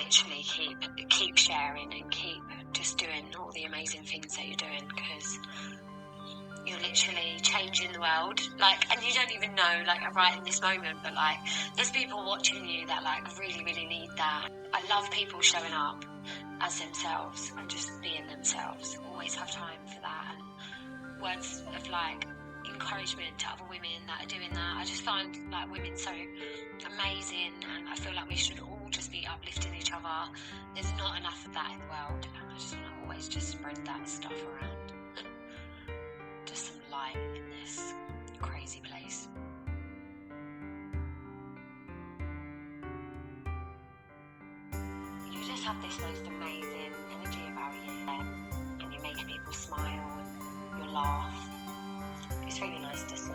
literally keep sharing and keep just doing all the amazing things that you're doing, because you're literally changing the world, like, and you don't even know, like, right in this moment, but like, there's people watching you that like really need that. I love people showing up as themselves and just being themselves. Always have time for that, and words of like encouragement to other women that are doing that. I just find like women so amazing, and I feel like we should all just be uplifting each other. There's not enough of that in the world, and I just want to always just spread that stuff around. Just some light in this crazy place. You just have this most amazing energy about you, and you're making people smile and you laugh. It's really nice to see.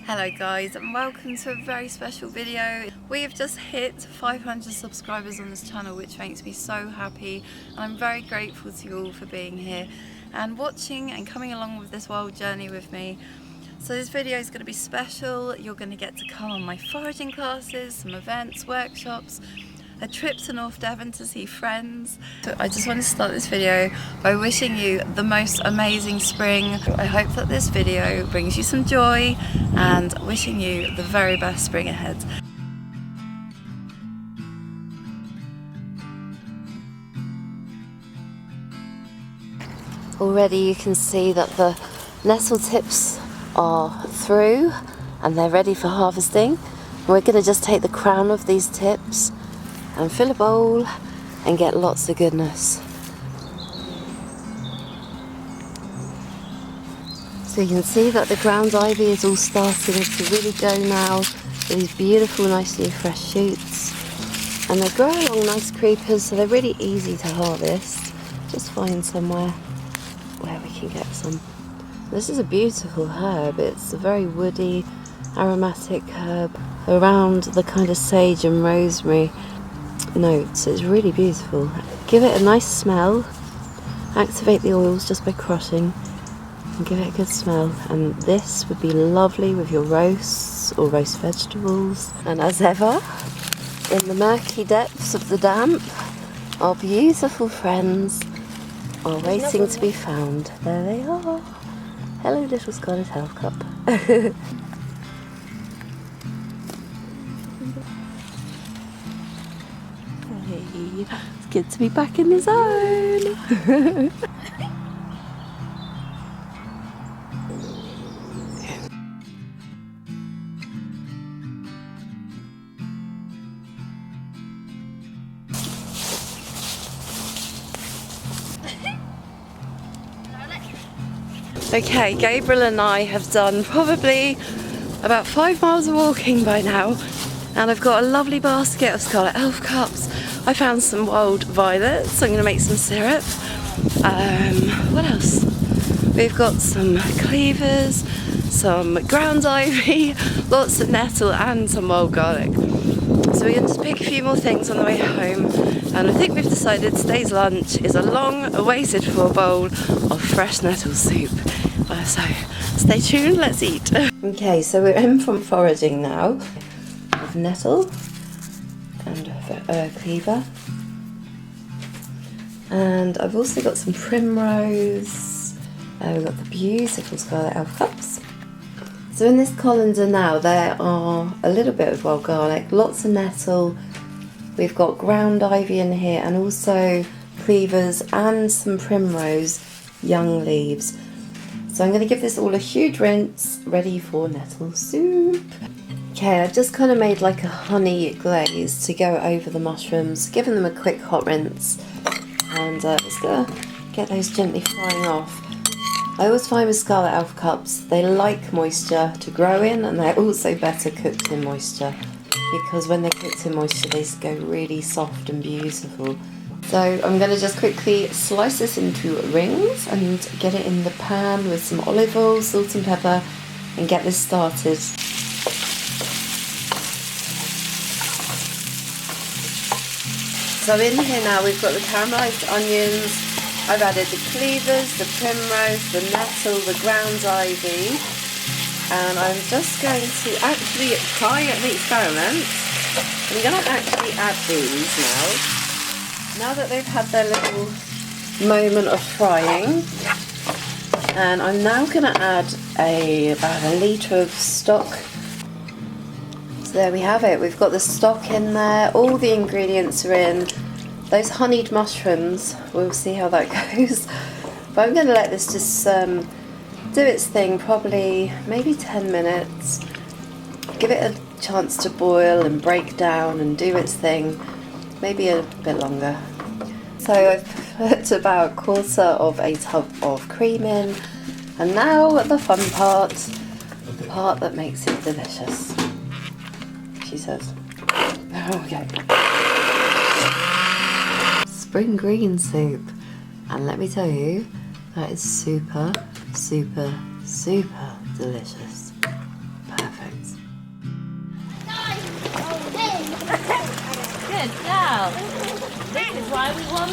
Hello guys, and welcome to a very special video. We have just hit 500 subscribers on this channel, which makes me so happy, and I'm very grateful to you all for being here and watching and coming along with this wild journey with me. So this video is going to be special. You're going to get to come on my foraging classes, some events, workshops, a trip to North Devon to see friends. So I just want to start this video by wishing you the most amazing spring. I hope that this video brings you some joy and wishing you the very best spring ahead. Already you can see that the nettle tips are through and they're ready for harvesting. We're going to just take the crown of these tips and fill a bowl and get lots of goodness. So you can see that the ground ivy is all starting to really go now with these beautiful, nice new fresh shoots. And they grow along nice creepers, so they're really easy to harvest. Just find somewhere where we can get some. This is a beautiful herb. It's a very woody, aromatic herb around the kind of sage and rosemary notes. It's really beautiful. Give it a nice smell. Activate the oils just by crushing and give it a good smell. And this would be lovely with your roasts or roast vegetables. And as ever, in the murky depths of the damp, our beautiful friends are waiting to be found. There they are. Hello, little Scarlet Half Cup. It's good to be back in the zone. Okay, Gabriel and I have done probably about 5 miles of walking by now, and I've got a lovely basket of Scarlet Elf cups. I found some wild violets, so I'm going to make some syrup. What else? We've got some cleavers, some ground ivy, lots of nettle and some wild garlic. So we're going to just pick a few more things on the way home, and I think we've decided today's lunch is a long awaited for bowl of fresh nettle soup. So stay tuned, let's eat. Okay, so we're in from foraging now with nettle and cleaver, and I've also got some primrose. We've got the beautiful Scarlet Elf cups. So in this colander now there are a little bit of wild garlic, lots of nettle, we've got ground ivy in here, and also cleavers and some primrose young leaves. So I'm going to give this all a huge rinse, ready for nettle soup. Okay, I've just kind of made like a honey glaze to go over the mushrooms, giving them a quick hot rinse, and just going to get those gently frying off. I always find with Scarlet Elf cups, they like moisture to grow in, and they're also better cooked in moisture, because when they're cooked in moisture they go really soft and beautiful. So I'm going to just quickly slice this into rings and get it in the pan with some olive oil, salt and pepper, and get this started. So in here now we've got the caramelised onions, I've added the cleavers, the primrose, the nettle, the ground ivy, and I'm just going to actually try an experiment. I'm going to actually add these now. Now that they've had their little moment of frying, and I'm now going to add about a litre of stock. So there we have it. We've got the stock in there, all the ingredients are in. Those honeyed mushrooms, we'll see how that goes. But I'm going to let this just do its thing, probably maybe 10 minutes. Give it a chance to boil and break down and do its thing, maybe a bit longer. So I've put about a quarter of a tub of cream in, and now the fun part, the part that makes it delicious, she says. Okay. Spring green soup, and let me tell you, that is super, super, super delicious. Perfect. Good girl. This is why we want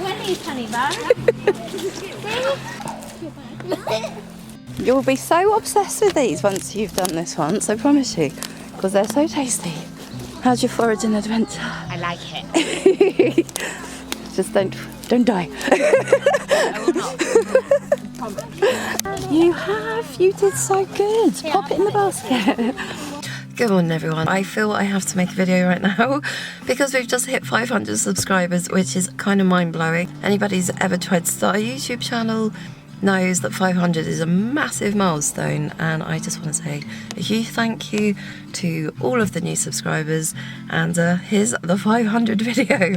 Winnie's honey bun. You'll be so obsessed with these once you've done this once, I promise you, because they're so tasty. How's your foraging adventure? I like it. Just don't die. I will not. You did so good. Pop it in the basket. Good morning everyone. I feel I have to make a video right now because we've just hit 500 subscribers, which is kind of mind-blowing. Anybody who's ever tried to start a YouTube channel knows that 500 is a massive milestone, and I just want to say a huge thank you to all of the new subscribers, and here's the 500 video.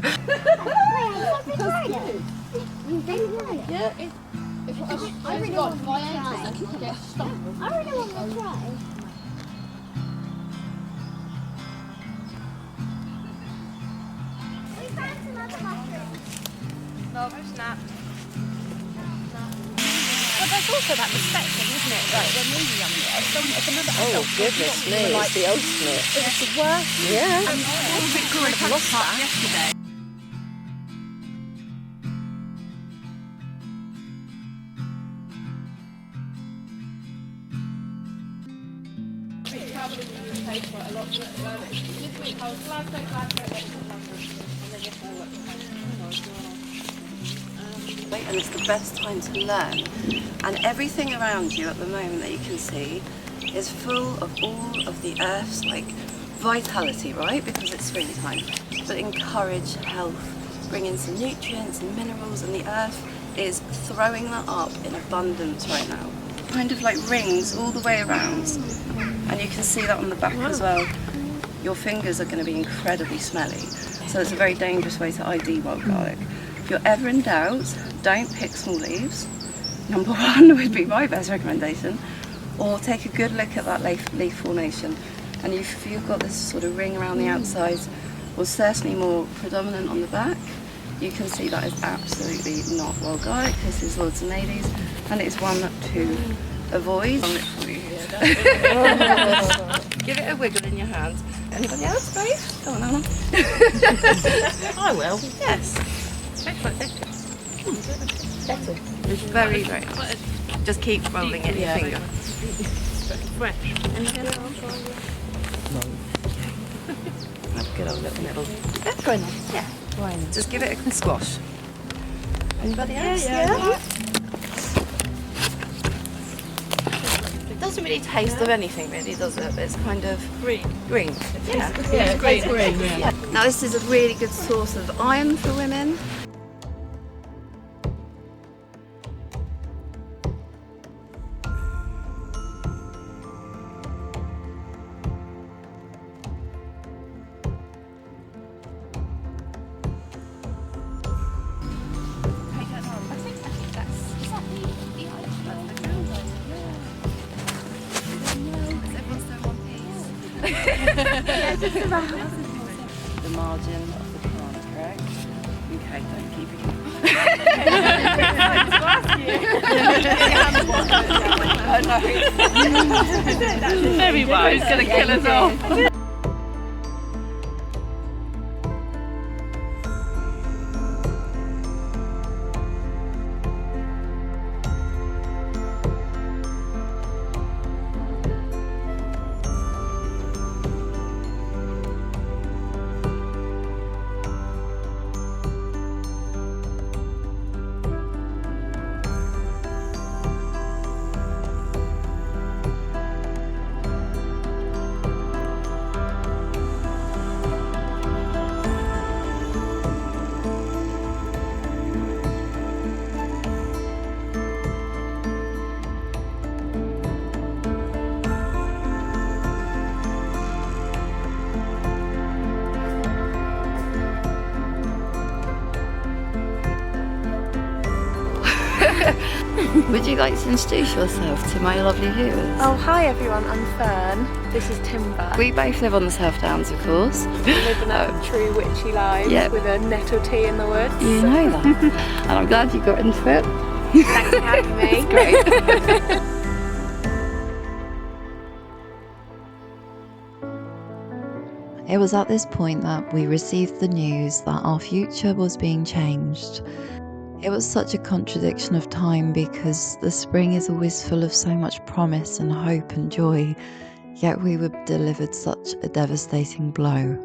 But there's also that respect thing, isn't it? Like when we were younger, if another adult Goodness me, it's the ultimate. it was the worst. Yeah. And I lost that yesterday. And it's the best time to learn, and everything around you at the moment that you can see is full of all of the earth's like vitality, right? Because it's springtime, but encourage health, bring in some nutrients and minerals, and the earth is throwing that up in abundance right now. Kind of like rings all the way around, and you can see that on the back as well. Your fingers are going to be incredibly smelly, so it's a very dangerous way to ID wild garlic. If you're ever in doubt, don't pick small leaves. Number one would be my best recommendation. Or take a good look at that leaf formation. And if you've got this sort of ring around the outside, or certainly more predominant on the back, you can see that is absolutely not wild garlic. This is lords and ladies, and it's one to avoid. Give it a wiggle in your hand. Anybody else, babe? Go on, Anna. I will. Yes. It's very, very nice. Just keep rolling it in your finger. Fresh. Have a good old little nibble. That's very nice. Yeah. Right. Just give it a squash. Anybody else? Yeah. It doesn't really taste of anything, really, does it? It's kind of green. Yeah. It's green. Yeah. Now this is a really good source of iron for women. The margin of the plant, correct? Okay, don't keep it. Very well. It's going to kill us all. Would you like to introduce yourself to my lovely viewers? Oh, hi everyone, I'm Fern. This is Timber. We both live on the South Downs, of course. Living a true witchy life with a nettle tea in the woods. You know that. And I'm glad you got into it. Thanks for having me. It's great. It was at this point that we received the news that our future was being changed. It was such a contradiction of time because the spring is always full of so much promise and hope and joy, yet we were delivered such a devastating blow.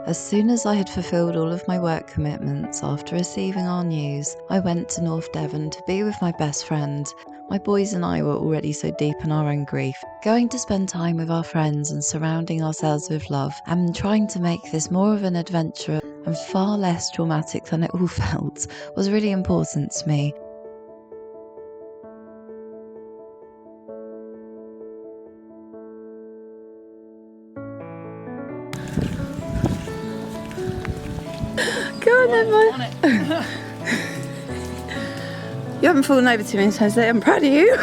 As soon as I had fulfilled all of my work commitments after receiving our news, I went to North Devon to be with my best friend. My boys and I were already so deep in our own grief. Going to spend time with our friends and surrounding ourselves with love and trying to make this more of an adventure and far less traumatic than it all felt was really important to me. Go on then, Mike. You haven't fallen over too many times today. I'm proud of you.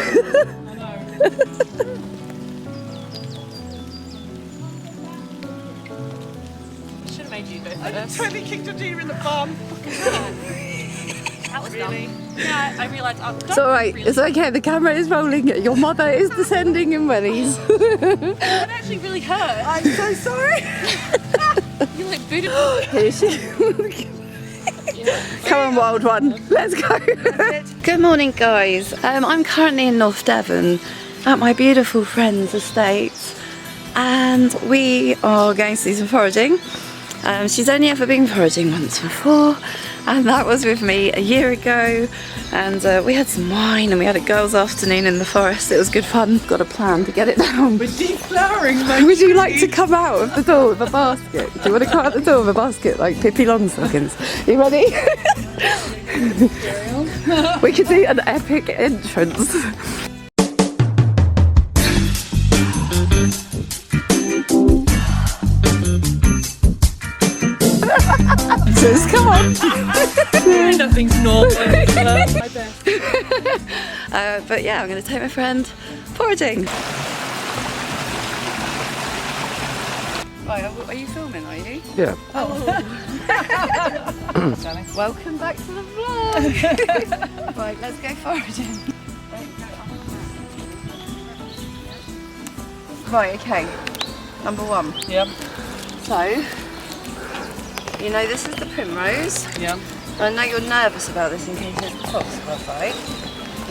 Should have made you go first. I totally kicked a deer in the bum. That was really? Yeah, I realised. It's alright, it's okay, the camera is rolling. Your mother is descending in wellies. That actually really hurt. I'm so sorry. You like booted Here she Come on, wild one, let's go. Good morning, guys. I'm currently in North Devon at my beautiful friend's estate, and we are going to do some foraging. She's only ever been foraging once before, and that was with me a year ago, and we had some wine and we had a girls' afternoon in the forest. It was good fun. Got a plan to get it down. We're deflowering, mate. Would you like to come out of the door with a basket? Do you want to come out the door with a basket like Pippi Longstockings? You ready? We could do an epic entrance. Just come on. Nothing's normal. But yeah, I'm going to take my friend foraging. Right, are you filming, are you? Yeah. Oh. Welcome back to the vlog. Right, let's go foraging. Right, okay. Number one. Yep. So, you know this is the primrose. Yep. I know you're nervous about this in case there's fox outside.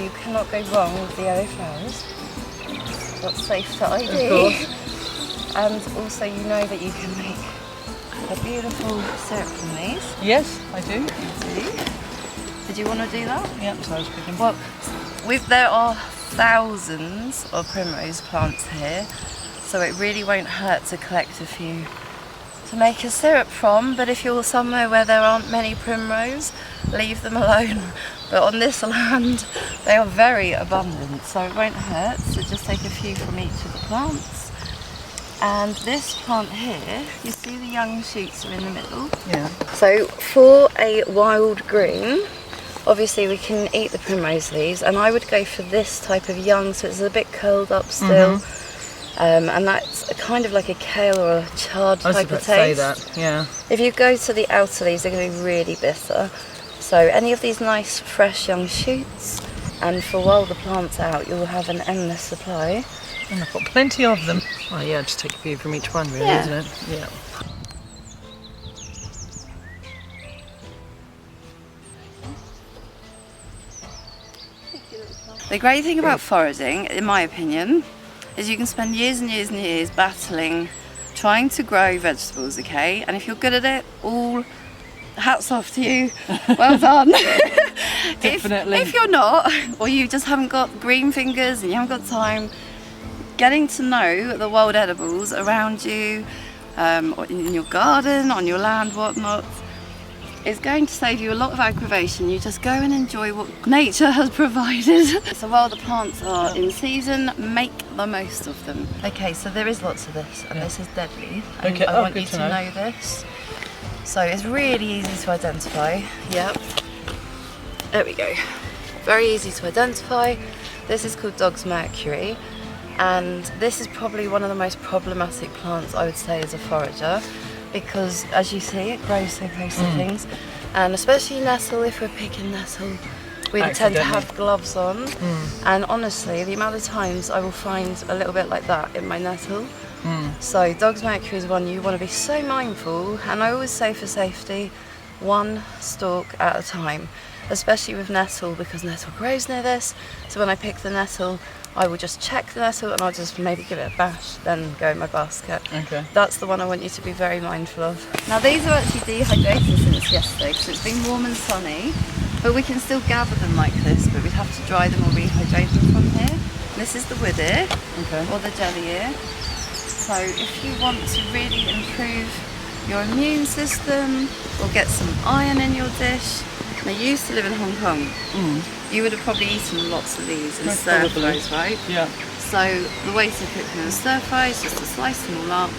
You cannot go wrong with the yellow flowers. That's safe to ID. Of course. And also you know that you can make a beautiful syrup from these. Yes, I do. You do. Did you want to do that? Yep, so I was picking. Well, there are thousands of primrose plants here, so it really won't hurt to collect a few to make a syrup from, but if you're somewhere where there aren't many primrose, leave them alone. But on this land, they are very abundant, so it won't hurt, so just take a few from each of the plants. And this plant here, you see the young shoots are in the middle? Yeah. So for a wild green, obviously we can eat the primrose leaves, and I would go for this type of young, so it's a bit curled up still. And that's kind of like a kale or a chard type of taste. I was about to say that, yeah. If you go to the outer leaves, they're going to be really bitter. So any of these nice fresh young shoots, and for while the plant's out, you'll have an endless supply. And I've got plenty of them. Oh yeah, just take a few from each one really, Yeah. isn't it? Yeah. The great thing about foraging, in my opinion, is you can spend years and years and years battling, trying to grow vegetables, okay? And if you're good at it, all hats off to you, well done. Definitely. If you're not, or you just haven't got green fingers and you haven't got time, getting to know the wild edibles around you, or in your garden, on your land, whatnot, is going to save you a lot of aggravation. You just go and enjoy what nature has provided. So while the plants are in season, make the most of them. Okay, so there is lots of this, and this is deadly. And Okay, I want good you to to know. know this. So it's really easy to identify. Yep. There we go. Very easy to identify. This is called Dog's Mercury, and this is probably one of the most problematic plants, I would say, as a forager, because as you see, it grows so close to things, and especially nettle. If we're picking nettle, we tend to Accidentally. have gloves on, and honestly, the amount of times I will find a little bit like that in my nettle. So Dog's Mercury is one you want to be so mindful, and I always say for safety, one stalk at a time, especially with nettle, because nettle grows near this. So when I pick the nettle, I will just check the nettle and I'll just maybe give it a bash, then go in my basket. Okay. That's the one I want you to be very mindful of. Now these are actually dehydrated since yesterday, because it's been warm and sunny, but we can still gather them like this, but we'd have to dry them or rehydrate them from here. This is the wood ear, or the jelly ear. So if you want to really improve your immune system or get some iron in your dish, now you used to live in Hong Kong. You would have probably eaten lots of these in Most stir probably. fries, right? Yeah. So the way to cook them in stir fry is just to slice them all up.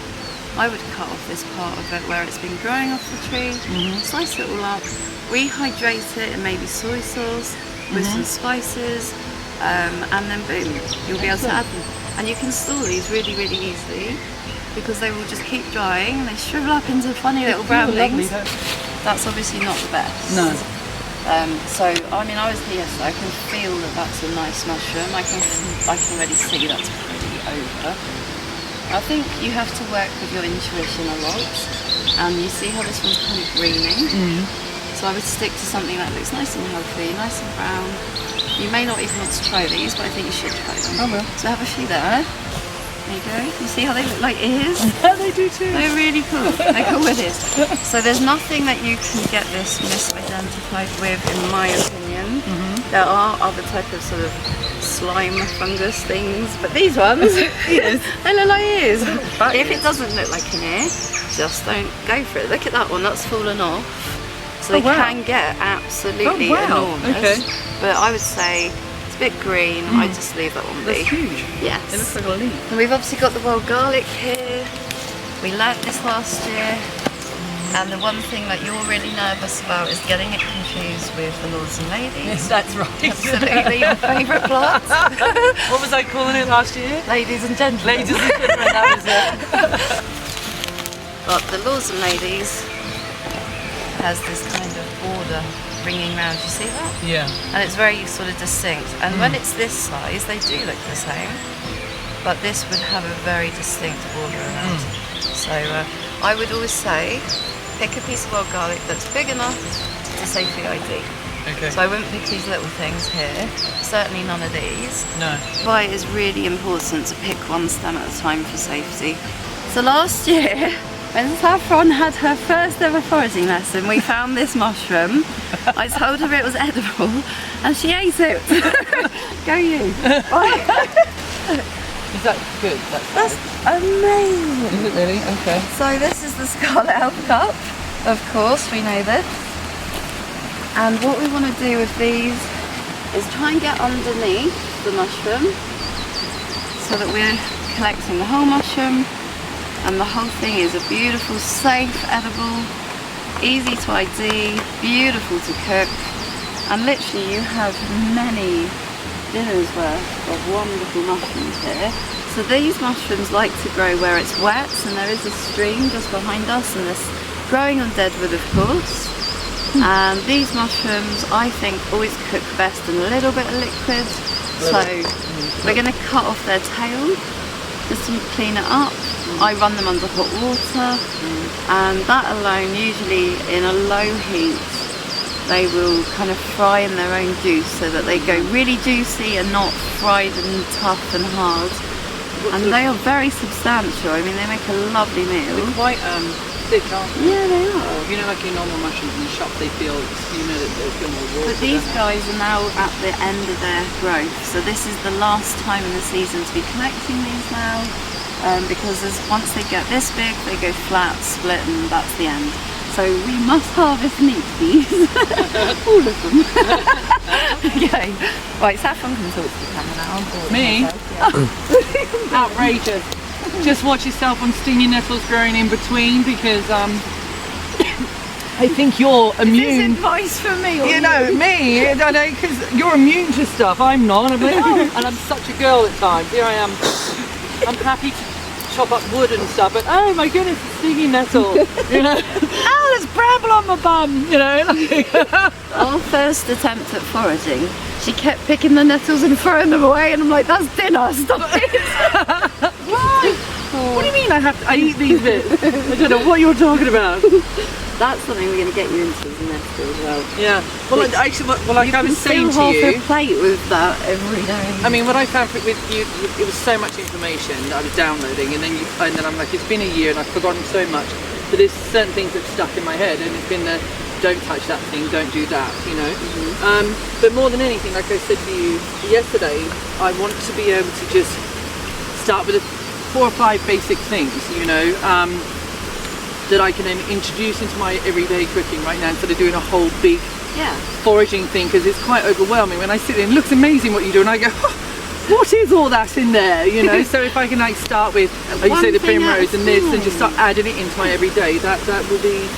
I would cut off this part of it where it's been growing off the tree, slice it all up, rehydrate it in maybe soy sauce with some spices, and then boom, you'll be able to add them. And you can store these really, really easily because they will just keep drying. They shrivel up into funny little brown Lovely, things. That's obviously not the best. No. So I mean, I was here yesterday. I can feel that that's a nice mushroom. I can already see that's pretty over. I think you have to work with your intuition a lot, and you see how this one's kind of greening. So I would stick to something that looks nice and healthy, nice and brown. You may not even want to try these, but I think you should try them. I will. So have a few there. There you go. You see how they look like ears? Yeah, they do too. They're really cool. They're cool with it. So there's nothing that you can get this misidentified with, in my opinion. There are other type of sort of slime fungus things, but these ones, they look like ears. But if it doesn't look like an ear, just don't go for it. Look at that one, that's fallen off. So they can get absolutely enormous. Okay. But I would say it's a bit green. I'd just leave that one be. That's huge. Yes. It looks like a leaf. And we've obviously got the wild garlic here. We learnt this last year. And the one thing that you're really nervous about is getting it confused with the Lords and Ladies. Yes, that's right. Absolutely your favourite plant. What was I calling it last year? Ladies and gentlemen. Ladies and gentlemen, that was it. But the Lords and Ladies has this kind of border ringing round. You see that? Yeah. And it's very sort of distinct. And when it's this size, they do look the same. But this would have a very distinct border around. So I would always say, pick a piece of wild garlic that's big enough to safely ID. Okay. So I wouldn't pick these little things here. Certainly none of these. No. Why it is really important to pick one stem at a time for safety. So last year, when Saffron had her first ever foraging lesson, we found this mushroom. I told her it was edible, and she ate it. Go you. Is that good? That's amazing. Is it really? Okay. So this is the Scarlet Elf Cup, of course, we know this. And what we want to do with these is try and get underneath the mushroom so that we're collecting the whole mushroom, and the whole thing is a beautiful, safe, edible, easy to ID, beautiful to cook, and literally you have many dinners worth of wonderful mushrooms here. So these mushrooms like to grow where it's wet, and there is a stream just behind us, and this growing on deadwood, of course. And these mushrooms, I think, always cook best in a little bit of liquid. So we're going to cut off their tail just to clean it up. I run them under hot water, and that alone, usually in a low heat, they will kind of fry in their own juice so that they go really juicy and not fried and tough and hard. And they are very substantial. I mean, they make a lovely meal. They're quite thick, aren't they? Yeah, they are. You know, like your normal mushrooms in the shop, they feel, you know, that they feel more water. But these guys are now at the end of their growth, so this is the last time in the season to be collecting these now, because once they get this big, they go flat, split, and that's the end. So we must harvest and eat these, all of them. Okay, right, Saffron can talk to the camera now. I'm bored Me? myself, yeah. Outrageous. Just watch yourself on stinging nettles growing in between, because I think you're immune. Is this advice for me? Or You know, me, I don't know, because you're immune to stuff. I'm not. I'm like, oh, and I'm such a girl at times. Here I am. I'm happy to chop up wood and stuff, but oh my goodness, a stinging nettle. You know, oh, there's bramble on my bum. You know. Our first attempt at foraging, she kept picking the nettles and throwing them away, and I'm like, that's dinner, stop it. Why? What do you mean I eat these bits? I don't know what you're talking about. That's something we're going to get you into as a nester as well. Yeah. Well, actually, like I was saying to half you, a plate with that every day. I mean, what I found with you, it was so much information that I was downloading, and then I'm like, it's been a year and I've forgotten so much. But there's certain things that stuck in my head, and it's been the don't touch that thing, don't do that, you know. But more than anything, like I said to you yesterday, I want to be able to just start with 4 or 5 basic things, you know, that I can then introduce into my everyday cooking right now, instead of doing a whole big foraging thing, because it's quite overwhelming. When I sit there, it looks amazing what you do, and I go, oh, what is all that in there, you know? So if I can like start with, like you say, the primrose and this, and just start adding it into my everyday, that will be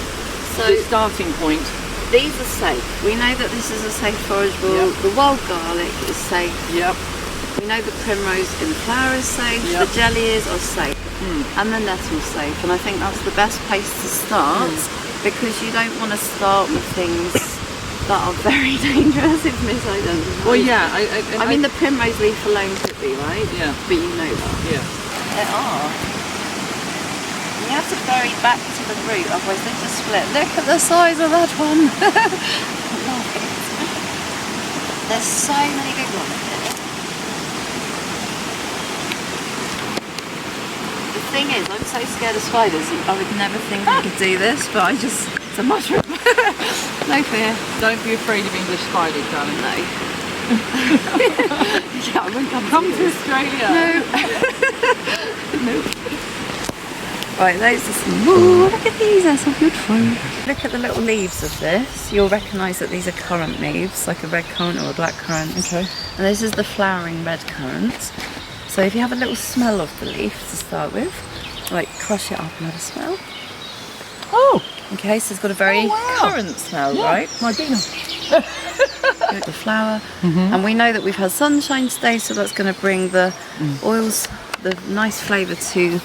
the starting point. These are safe. We know that this is a safe forageable. The wild garlic is safe. Yep. We know the primrose in flower is safe, the jellies are safe, and the nettle's safe. And I think that's the best place to start, because you don't want to start with things that are very dangerous if misidentified. Well, yeah. I mean, the primrose leaf alone could be, right? Yeah. But you know that. Yeah. They are. You have to bury back to the root, otherwise they just split. Look at the size of that one. There's so many big ones here. The thing is, I'm so scared of spiders. I would never think I could do this, but it's a mushroom. No fear. Don't be afraid of English spiders, darling. No. Yeah, I wouldn't Come to Australia. No. Nope. Right, those are some more. Look at these, they're so beautiful. Look at the little leaves of this. You'll recognise that these are currant leaves, like a red currant or a black currant. Okay. And this is the flowering red currant. So if you have a little smell of the leaf to start with, like crush it up and have a smell. Oh! Okay, so it's got a very currant smell, right? My goodness. The flower. And we know that we've had sunshine today, so that's going to bring the oils, the nice flavour to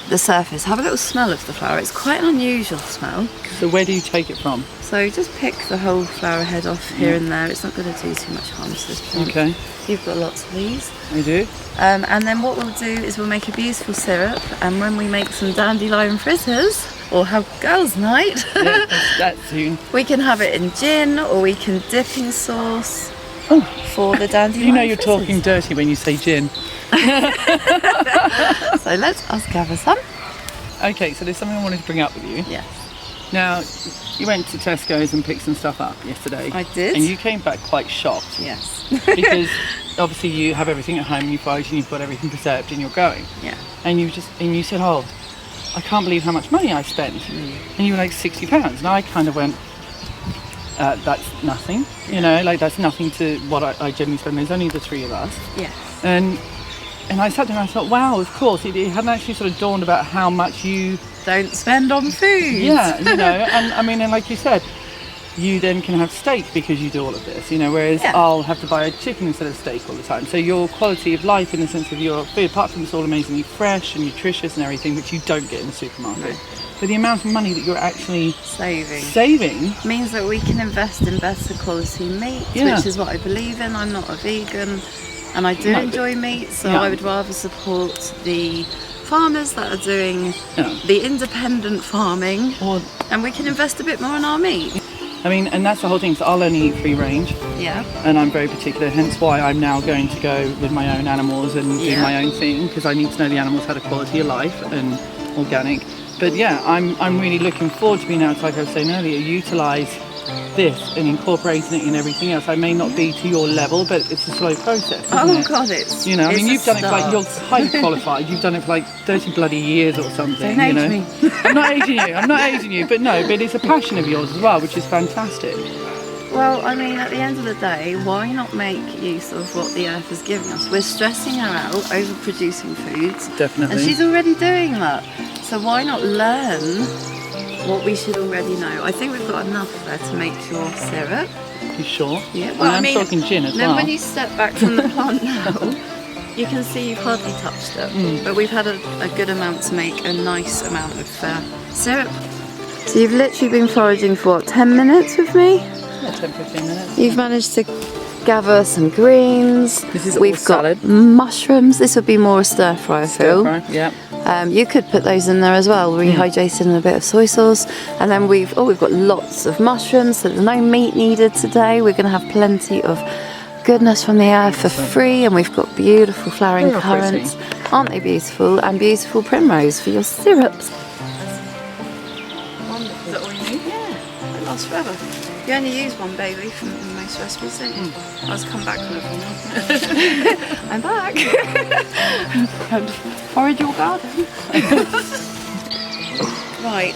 the surface. Have a little smell of the flower. It's quite an unusual smell. So where do you take it from? So just pick the whole flower head off here and there. It's not going to do too much harm to this plant. Okay. You've got lots of these. I do. And then what we'll do is we'll make a beautiful syrup, and when we make some dandelion fritters, or have girls' night, Yeah, that's soon. we can have it in gin, or we can dip in sauce for the dandelion You know you're fritters. talking dirty when you say gin. So let's us gather some. Okay, so there's something I wanted to bring up with you. Yes. Now, you went to Tesco's and picked some stuff up yesterday. I did. And you came back quite shocked. Yes. Because obviously you have everything at home, you forage and you've got everything preserved and you're going. Yeah. And you said, oh, I can't believe how much money I spent. And you were like £60. And I kind of went, that's nothing. You know, like that's nothing to what I generally spend. There's only the 3 of us. Yes. And I sat there and I thought, wow, of course, it hadn't actually sort of dawned about how much you Don't spend on food. Yeah, you know, and I mean, and like you said, you then can have steak because you do all of this, you know, whereas I'll have to buy a chicken instead of steak all the time. So your quality of life in the sense of your food, apart from it's all amazingly fresh and nutritious and everything, which you don't get in the supermarket, but the amount of money that you're actually saving means that we can invest in better quality meat, which is what I believe in. I'm not a vegan, and I do enjoy meat, so I would rather support the farmers that are doing the independent farming, and we can invest a bit more in our meat. I mean, and that's the whole thing. So I'll only eat free range. Yeah. And I'm very particular, hence why I'm now going to go with my own animals and do my own thing, because I need to know the animals had a quality of life and organic. But yeah, I'm really looking forward to being able to, like I was saying earlier, utilise this and incorporating it in everything else. I may not be to your level, but it's a slow process, isn't it? God, it's You know, I mean, you've done it for like, you're start. highly qualified. You've done it for like 30 bloody years or something. Don't you know, age me. I'm not aging you. I'm not aging you, but no, but it's a passion of yours as well, which is fantastic. Well, I mean, at the end of the day, why not make use of what the earth is giving us? We're stressing her out over producing foods. Definitely. And she's already doing that. So why not learn what we should already know? I think we've got enough there to make your syrup. You sure? Yeah, Well, I am talking gin as then well. when you step back from the plant now, you can see you've hardly touched it. But we've had a good amount to make a nice amount of syrup. So you've literally been foraging for what, 10 minutes with me? Yeah, 10-15 minutes. You've managed to gather some greens. This is all We've got salad. mushrooms. This would be more a stir fry, I feel. Stir fry, yeah. You could put those in there as well, rehydrated in a bit of soy sauce. And then we've got lots of mushrooms, so there's no meat needed today. We're going to have plenty of goodness from the earth for free, and we've got beautiful flowering They are currants. Aren't they beautiful? And beautiful primrose for your syrups. Wonderful. Is that all you need? Yeah, it lasts forever. You only use one baby from most recipes, don't you? I was come back from it. I'm back. And forage your garden. Right.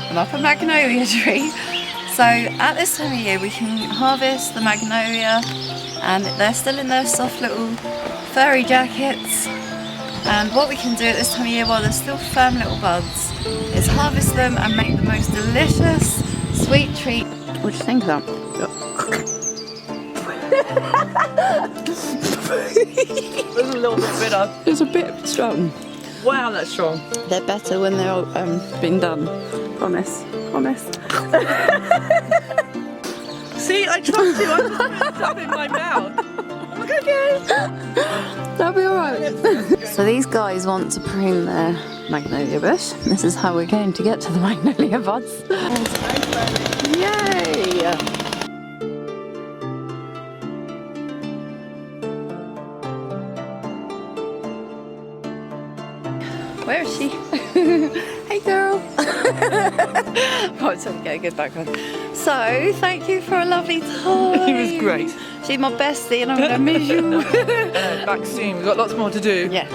I'm up a magnolia tree. So at this time of year we can harvest the magnolia, and they're still in their soft little furry jackets. And what we can do at this time of year while they're still firm little buds is harvest them and make the most delicious sweet treat. What do you think of that? It's a little bit bitter. It's a bit strong. Wow, that's strong. They're better when they're been done. Promise. Promise. See, I trust you. I just put stuff in my mouth. Okay. That'll be alright. So these guys want to prune their magnolia bush. This is how we're going to get to the magnolia buds. Yay! Where is she? Hey girl! Oh, it's okay, get a good background. So, thank you for a lovely time. It was great. She's my bestie and I'm going to miss you. Back soon. We've got lots more to do. Yes.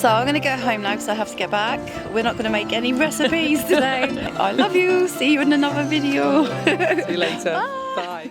So I'm going to go home now because I have to get back. We're not going to make any recipes today. I love you. See you in another video. See you later. Bye.